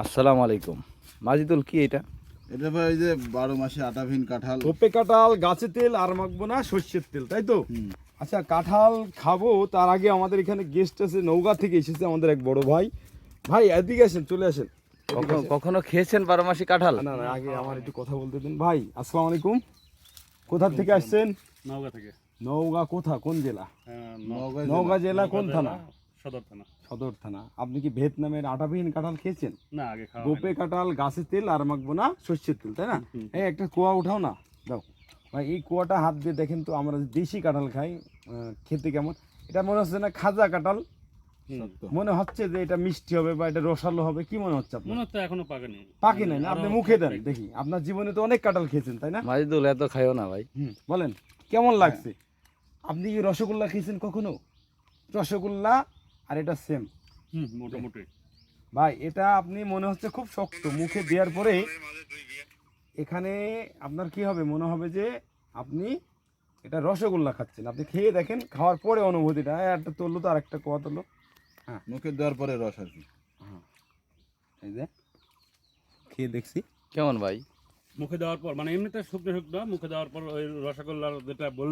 আসসালামু আলাইকুম। মাজিদুল কি এটা? এটা ভাই ওই যে 12 মাসে আটাভিন কাঁঠাল। পেঁপে কাঁঠাল গাছের তেল আর মাখবো না সর্ষের তেল, তাই তো? আচ্ছা, কাঁঠাল খাবো তার আগে আমাদের এখানে গেস্ট আছে, নওগাঁ থেকে এসেছে আমাদের এক বড় ভাই। ভাই এদিকে আসেন, চলে আসেন। কখনো খেয়েছেন 12 মাসি কাঁঠাল? না না, আগে আমার একটু কথা বলতে দিন। ভাই আসসালামু আলাইকুম। কোথা থেকে আসছেন? নওগাঁ থেকে। নওগাঁ কোথা, কোন জেলা? নওগাঁ নওগাঁ জেলা কোন থানা? সদর থানা। সদর থানা। আপনি কি ভিয়েতনামের আটাবিহীন কাঁঠাল খেয়েছেন? না, আগে খাওয়া গোপে কাঁঠাল গাছের তেল আর মাখবো না সর্ষের তেল, তাই না? এই একটা কুয়া উঠাও না, দাও ভাই। এই কুয়াটা হাত দিয়ে দেখেন তো, আমরা যে দেশি কাঁঠাল খাই, খেতে কেমন? এটা মনে হচ্ছে না খাজা কাঁঠাল? মনে হচ্ছে যে এটা মিষ্টি হবে বা এটা রসালো হবে, কি মনে হচ্ছে আপনার? মনে হচ্ছে এখনো পাকেনি। পাকি নাই না? আপনি মুখে দেন দেখি। আপনার জীবনে তো অনেক কাঁঠাল খেয়েছেন, তাই না? মাজিদুল এত খাইও না ভাই। বলেন কেমন লাগছে? আপনি কি রসগোল্লা খেয়েছেন কখনো? রসগোল্লা আর এটা সেম মোটামুটি। ভাই, এটা আপনি মনে হচ্ছে খুব শক্ত, মুখে দেওয়ার পরে এখানে আপনার কি হবে, মনে হবে যে আপনি এটা রসগোল্লা খাচ্ছেন। আপনি খেয়ে দেখেন, খাওয়ার পরে অনুভূতিটা। একটা তুললো তো, আর একটা কোয়া তুললো। হ্যাঁ, মুখে দেওয়ার পরে রস আর কি। এই যে খেয়ে দেখছি। কেমন ভাই? মুখে দেওয়ার পর মানে এমনিতে শুকনো শুকনো, মুখে দেওয়ার পর ওই রসগোল্লার যেটা বললেন